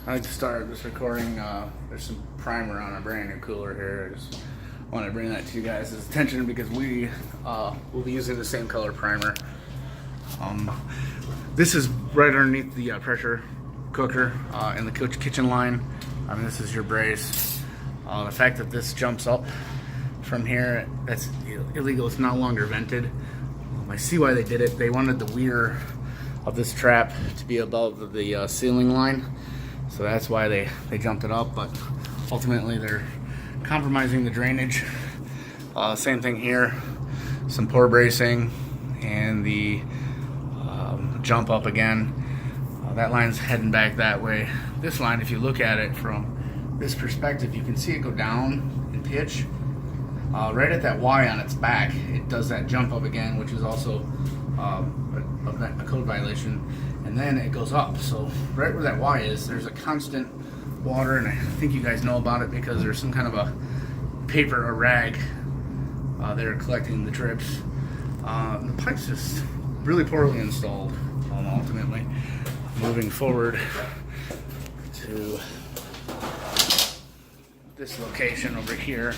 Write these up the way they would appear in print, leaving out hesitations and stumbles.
I like to start this recording. There's some primer on a brand new cooler here. I just want to bring that to you guys' attention because we will be using the same color primer. This is right underneath the pressure cooker in the kitchen line. I mean, this is your brace. The fact that this jumps up from here, that's illegal. It's no longer vented. I see why they did it. They wanted the weir of this trap to be above the ceiling line. So that's why they jumped it up, but ultimately they're compromising the drainage. Same thing here, some pour bracing and the jump up again. That line's heading back that way. This line, if you look at it from this perspective, you can see it go down in pitch. Right at that Y on its back, it does that jump up again, which is also a code violation. And then it goes up. So right where that Y is, there's a constant water, and I think you guys know about it because there's some kind of a paper or rag there collecting the drips. The pipe's just really poorly installed, ultimately. Moving forward to this location over here.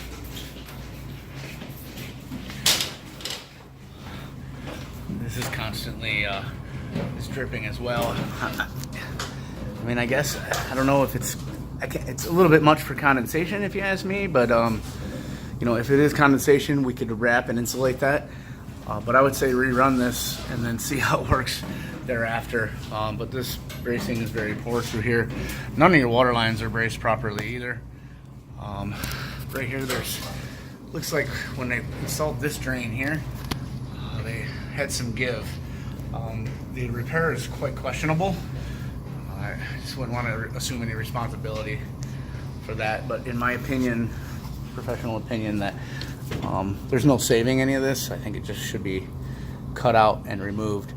This is constantly is dripping as well. I mean, I guess I don't know if it's a little bit much for condensation, if you ask me. But you know, if it is condensation, we could wrap and insulate that. But I would say rerun this and then see how it works thereafter. But this bracing is very poor through here. None of your water lines are braced properly either. Right here, looks like when they installed this drain here, they had some give. The repair is quite questionable. I just wouldn't want to assume any responsibility for that, but in my opinion, professional opinion, that there's no saving any of this. I think it just should be cut out and removed.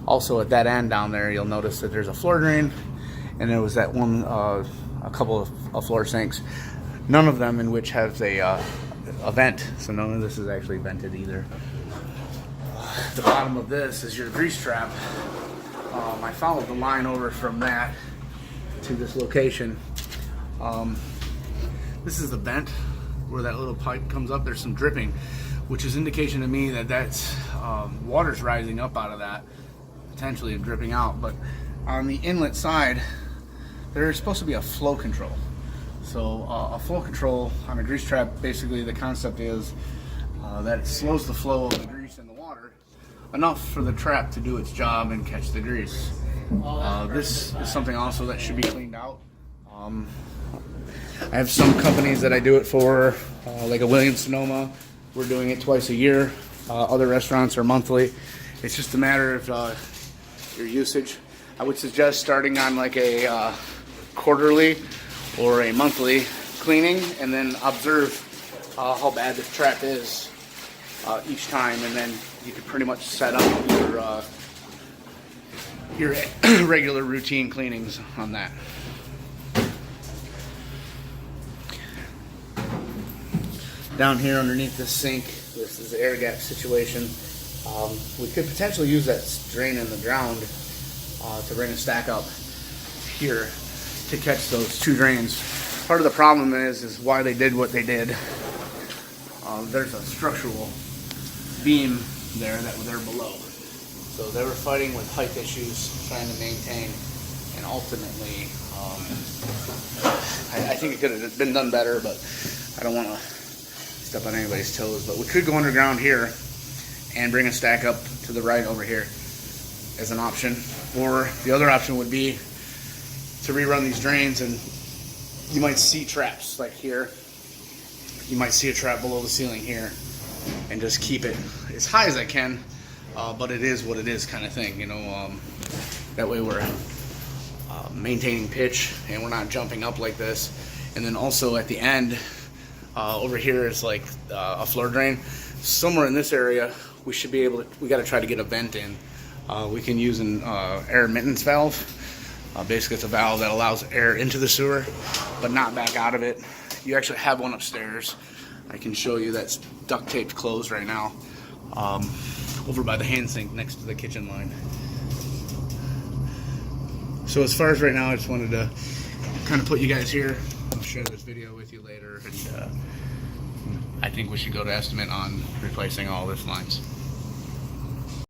Also, at that end down there, you'll notice that there's a floor drain, and there was that one, a couple of floor sinks, none of them in which has a vent, so none of this is actually vented either. The bottom of this is your grease trap. I followed the line over from that to this location. This is the vent where that little pipe comes up. There's some dripping, which is indication to me that that's water's rising up out of that, potentially, and dripping out. But on the inlet side, there's supposed to be a flow control. So a flow control on a grease trap, basically the concept is that it slows the flow of the grease in the water enough for the trap to do its job and catch the grease. This is something also that should be cleaned out. I have some companies that I do it for, like a Williams-Sonoma. We're doing it twice a year. Other restaurants are monthly. It's just a matter of your usage. I would suggest starting on like a quarterly or a monthly cleaning, and then observe how bad the trap is each time, and then you could pretty much set up your regular routine cleanings on that. Down here underneath this sink, this is the air gap situation. We could potentially use that drain in the ground to bring a stack up here to catch those two drains. Part of the problem is why they did what they did. There's a structural beam there that they're below. So they were fighting with height issues, trying to maintain, and ultimately, I think it could have been done better, but I don't want to step on anybody's toes. But we could go underground here and bring a stack up to the right over here as an option. Or the other option would be to rerun these drains, and you might see traps like here. You might see a trap below the ceiling here, and just keep it as high as I can, but it is what it is kind of thing, you know. That way we're maintaining pitch and we're not jumping up like this. And then also at the end over here is like a floor drain. Somewhere in this area we should be able to, we got to try to get a vent in. We can use an air admittance valve. Basically it's a valve that allows air into the sewer but not back out of it. You actually have one upstairs. I can show you, that's duct taped closed right now, over by the hand sink next to the kitchen line. So as far as right now, I just wanted to kind of put you guys here. I'll share this video with you later, and I think we should go to estimate on replacing all this lines.